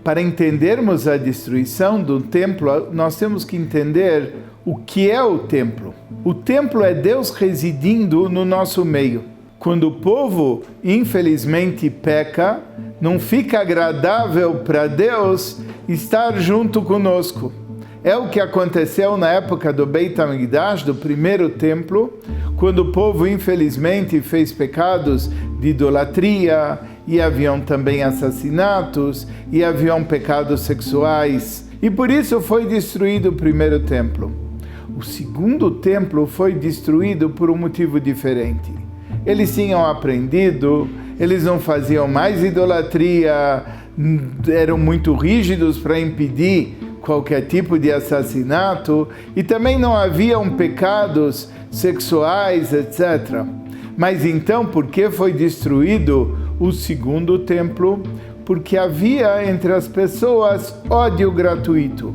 Para entendermos a destruição do templo, nós temos que entender o que é o templo. O templo é Deus residindo no nosso meio. Quando o povo, infelizmente, peca, não fica agradável para Deus estar junto conosco. É o que aconteceu na época do Beit HaMikdash, do primeiro templo, quando o povo, infelizmente, fez pecados de idolatria, e haviam também assassinatos, e haviam pecados sexuais. E por isso foi destruído o primeiro templo. O segundo templo foi destruído por um motivo diferente. Eles tinham aprendido, eles não faziam mais idolatria, eram muito rígidos para impedir qualquer tipo de assassinato, e também não haviam pecados sexuais, etc. Mas então, por que foi destruído o segundo templo? Porque havia entre as pessoas ódio gratuito.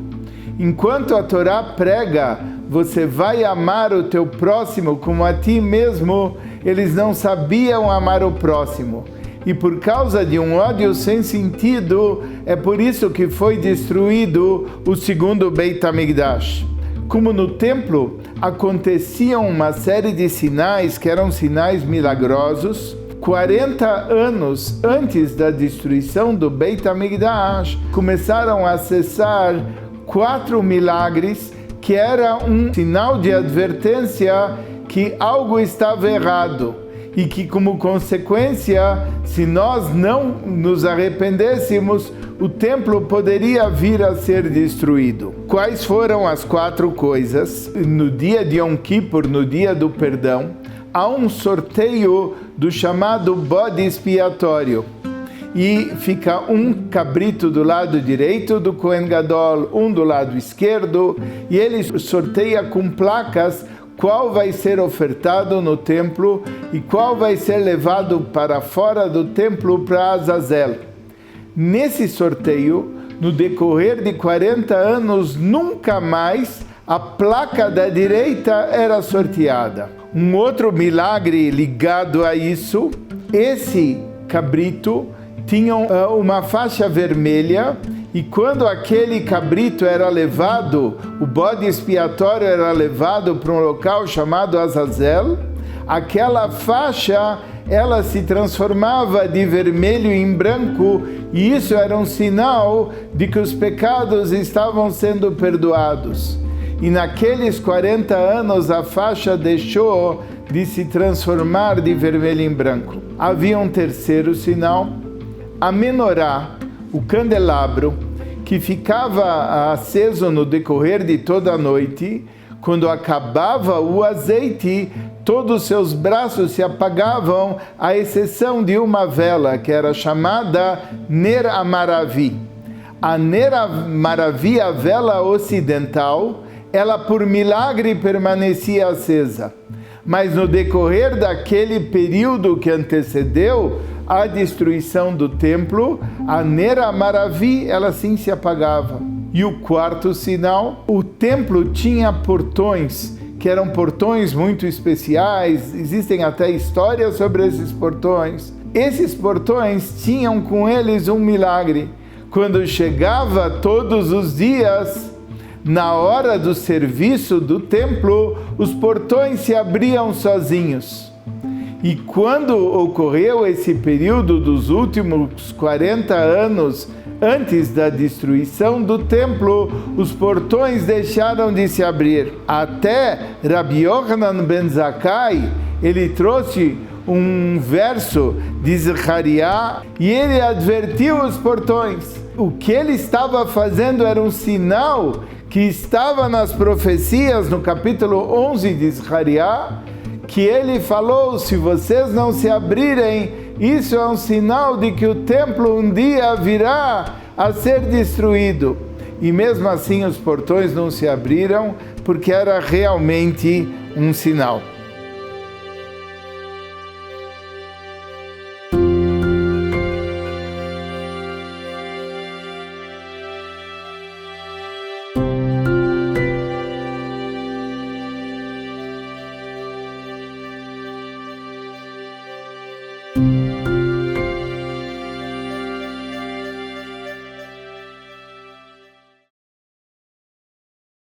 Enquanto a Torá prega, você vai amar o teu próximo como a ti mesmo, eles não sabiam amar o próximo. E por causa de um ódio sem sentido, é por isso que foi destruído o segundo Beit HaMikdash. Como no templo aconteciam uma série de sinais que eram sinais milagrosos, 40 anos antes da destruição do Beit HaMikdash, começaram a cessar 4 milagres que era um sinal de advertência que algo estava errado. E que, como consequência, se nós não nos arrependêssemos, o templo poderia vir a ser destruído. Quais foram as 4 coisas? No dia de Yom Kippur, no dia do perdão, há um sorteio do chamado bode expiatório. E fica um cabrito do lado direito do Kohen Gadol, um do lado esquerdo, e ele sorteia com placas qual vai ser ofertado no templo e qual vai ser levado para fora do templo para Azazel. Nesse sorteio, no decorrer de 40 anos, nunca mais a placa da direita era sorteada. Um outro milagre ligado a isso, esse cabrito tinha uma faixa vermelha, e quando aquele cabrito era levado, o bode expiatório era levado para um local chamado Azazel, aquela faixa, ela se transformava de vermelho em branco, e isso era um sinal de que os pecados estavam sendo perdoados. E naqueles 40 anos a faixa deixou de se transformar de vermelho em branco. Havia um terceiro sinal, a menorá, o candelabro, que ficava aceso no decorrer de toda a noite. Quando acabava o azeite, todos os seus braços se apagavam, à exceção de uma vela, que era chamada Ner Amaravi. A Ner Amaravi, a vela ocidental, ela por milagre permanecia acesa. Mas no decorrer daquele período que antecedeu a destruição do templo, a Ner Amaravi, ela sim se apagava. E o quarto sinal, o templo tinha portões, que eram portões muito especiais, existem até histórias sobre esses portões. Esses portões tinham com eles um milagre. Quando chegava todos os dias, na hora do serviço do templo, os portões se abriam sozinhos. E quando ocorreu esse período dos últimos 40 anos antes da destruição do templo, os portões deixaram de se abrir. Até Rabbi Yochanan ben Zakkai, ele trouxe um verso de Zechariah e ele advertiu os portões. O que ele estava fazendo era um sinal que estava nas profecias no capítulo 11 de Zechariah, que ele falou: se vocês não se abrirem, isso é um sinal de que o templo um dia virá a ser destruído. E mesmo assim os portões não se abriram, porque era realmente um sinal.